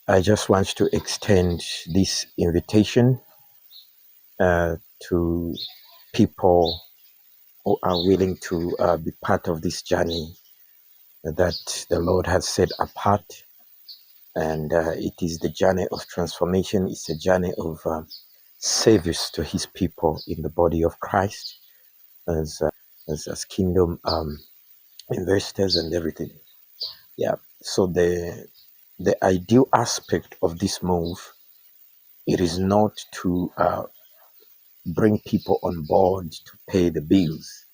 I just want to extend this invitation uh, to people who are willing to be part of this journey that the Lord has set apart. And it is the journey of transformation. It's a journey of service to His people in the body of Christ as as kingdom investors and everything. Yeah. So the ideal aspect of this move, it is not to bring people on board to pay the bills,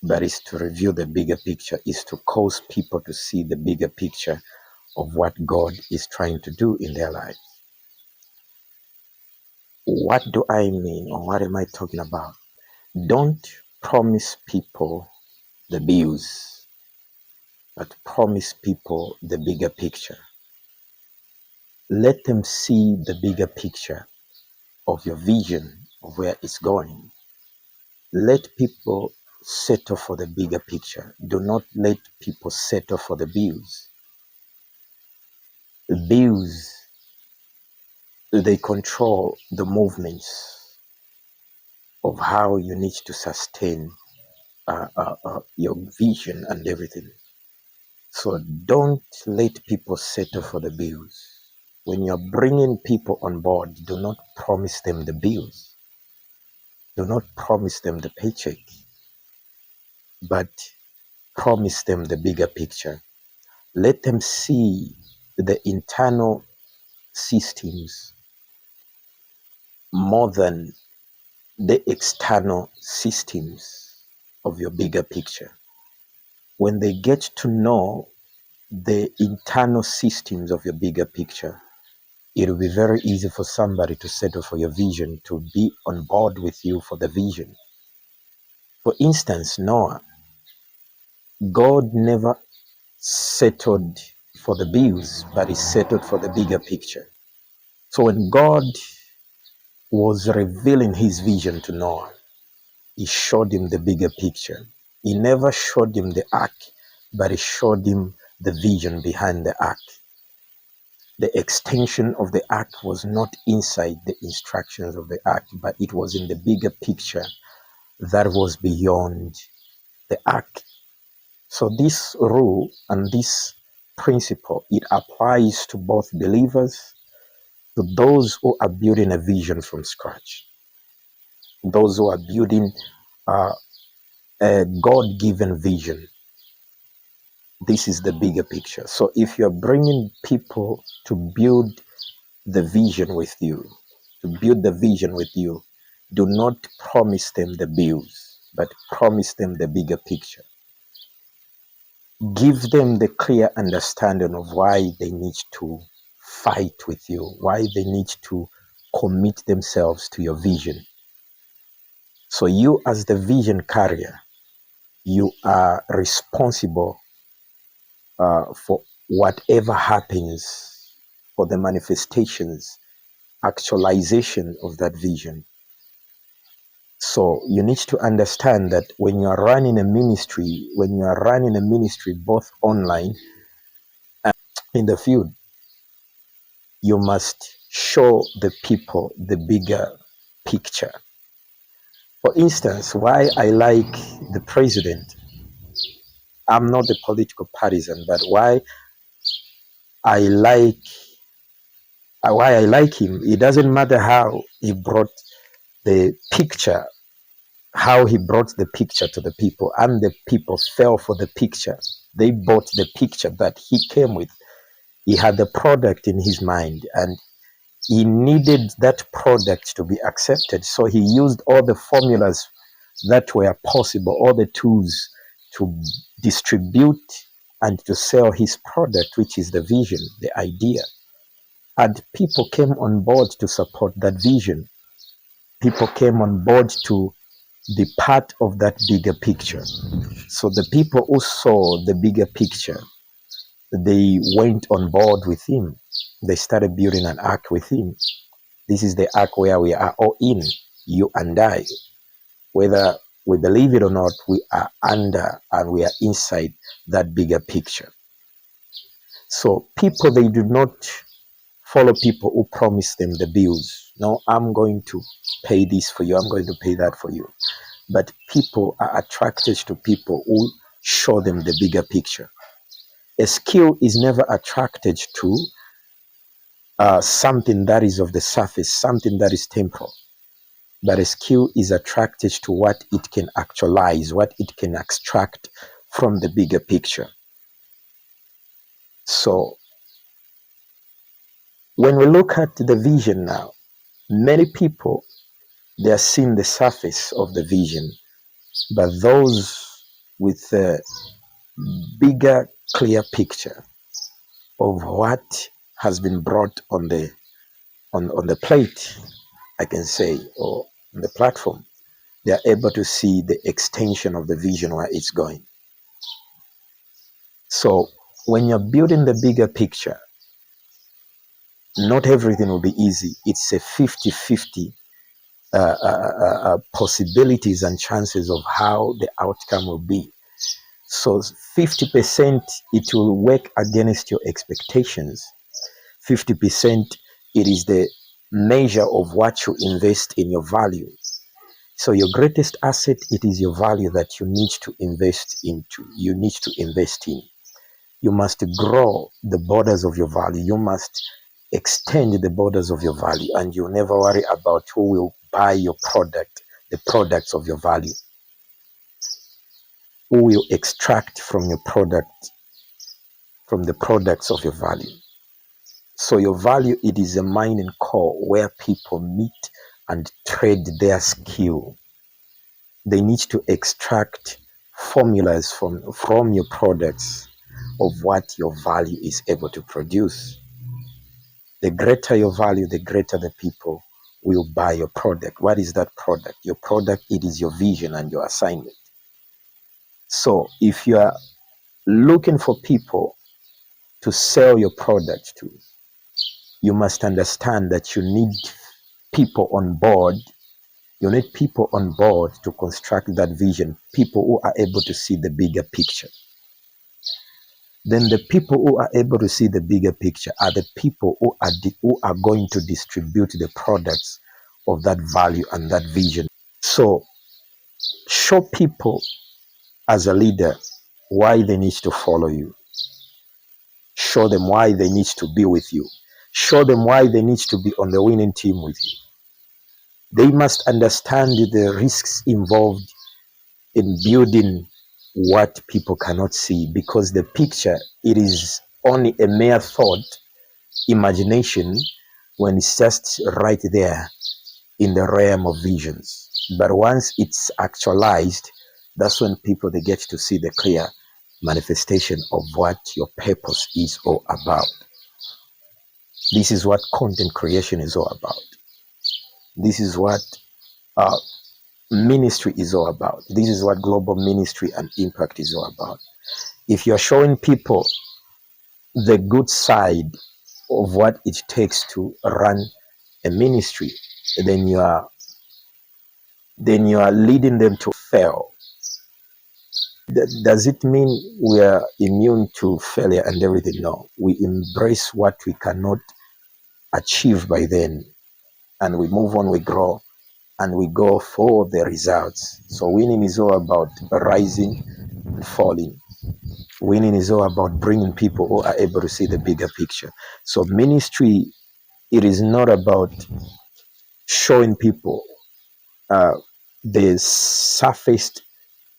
but is to review the bigger picture, is to cause people to see the bigger picture of what God is trying to do in their lives. What do I mean, or what am I talking about? Don't promise people the bills, but promise people the bigger picture. Let them see the bigger picture of your vision of where it's going. Let people settle for the bigger picture. Do not let people settle for the bills. The bills, they control the movements of how you need to sustain your vision and everything. So don't let people settle for the bills. When you're bringing people on board, do not promise them the bills. Do not promise them the paycheck, but promise them the bigger picture. Let them see the internal systems more than the external systems of your bigger picture. When they get to know the internal systems of your bigger picture, it will be very easy for somebody to settle for your vision, to be on board with you for the vision. For instance, Noah, God never settled for the bills, but he settled for the bigger picture. So when God was revealing his vision to Noah, he showed him the bigger picture. He never showed him the ark, but he showed him the vision behind the ark. The extension of the ark was not inside the instructions of the ark, but it was in the bigger picture that was beyond the ark. So this rule and this principle, it applies to both believers, to those who are building a vision from scratch, those who are building uh, a God-given vision. This is the bigger picture. So if you're bringing people to build the vision with you, do not promise them the bills, but promise them the bigger picture. Give them the clear understanding of why they need to fight with you, why they need to commit themselves to your vision. So you, as the vision carrier, you are responsible for whatever happens, for the manifestations, actualization of that vision. So you need to understand that when you are running a ministry, both online and in the field, you must show the people the bigger picture. For instance, why I like the president, I'm not a political partisan, but I like why I like him, it doesn't matter how he brought the picture, how he brought the picture to the people, and the people fell for the picture. They bought the picture that he came with. He had the product in his mind, and he needed that product to be accepted. So he used all the formulas that were possible, all the tools to distribute and to sell his product, which is the vision, the idea. And people came on board to support that vision. People came on board to be part of that bigger picture. So the people who saw the bigger picture, they went on board with him. They started building an ark with him. This is the ark where we are all in, you and I. Whether we believe it or not, we are under and we are inside that bigger picture. So people, they do not follow people who promise them the bills. No, I'm going to pay this for you, I'm going to pay that for you. But people are attracted to people who show them the bigger picture. A skill is never attracted to something that is of the surface, something that is temporal. But a skill is attracted to what it can actualize, what it can extract from the bigger picture. So when we look at the vision now, many people, they are seeing the surface of the vision, but those with a bigger, clear picture of what has been brought on the plate, I can say, or on the platform, they are able to see the extension of the vision where it's going. So when you're building the bigger picture, not everything will be easy. It's a 50-50 possibilities and chances of how the outcome will be. So 50% it will work against your expectations. 50% it is the measure of what you invest in your value. So your greatest asset, it is your value that you need to invest into. You need to invest in. You must grow the borders of your value. You must extend the borders of your value, and you never worry about who will buy your product, the products of your value, who will extract from your product, from the products of your value. So your value, it is a mining core where people meet and trade their skill. They need to extract formulas from your products of what your value is able to produce. The greater your value, the greater the people will buy your product. What is that product? Your product, it is your vision and your assignment. So if you are looking for people to sell your product to, you must understand that you need people on board. You need people on board to construct that vision, people who are able to see the bigger picture. Then the people who are able to see the bigger picture are the people who are going to distribute the products of that value and that vision. So show people as a leader why they need to follow you. Show them why they need to be with you. Show them why they need to be on the winning team with you. They must understand the risks involved in building what people cannot see, because the picture, it is only a mere thought, imagination, when it's just right there in the realm of visions. But once it's actualized, that's when people, they get to see the clear manifestation of what your purpose is all about. This is what content creation is all about. This is what ministry is all about. This is what global ministry and impact is all about. If you're showing people the good side of what it takes to run a ministry, then you are leading them to fail. Does it mean we are immune to failure and everything? No. We embrace what we cannot achieve by then, and we move on, we grow, and we go for the results. So winning is all about rising and falling. Winning is all about bringing people who are able to see the bigger picture. So ministry, it is not about showing people the surfaced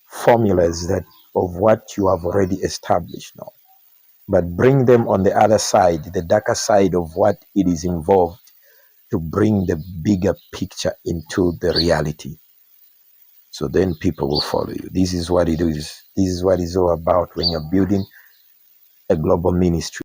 formulas that of what you have already established now, but bring them on the other side, the darker side of what it is involved to bring the bigger picture into the reality. So then people will follow you. This is what it is. This is what it's all about when you're building a global ministry.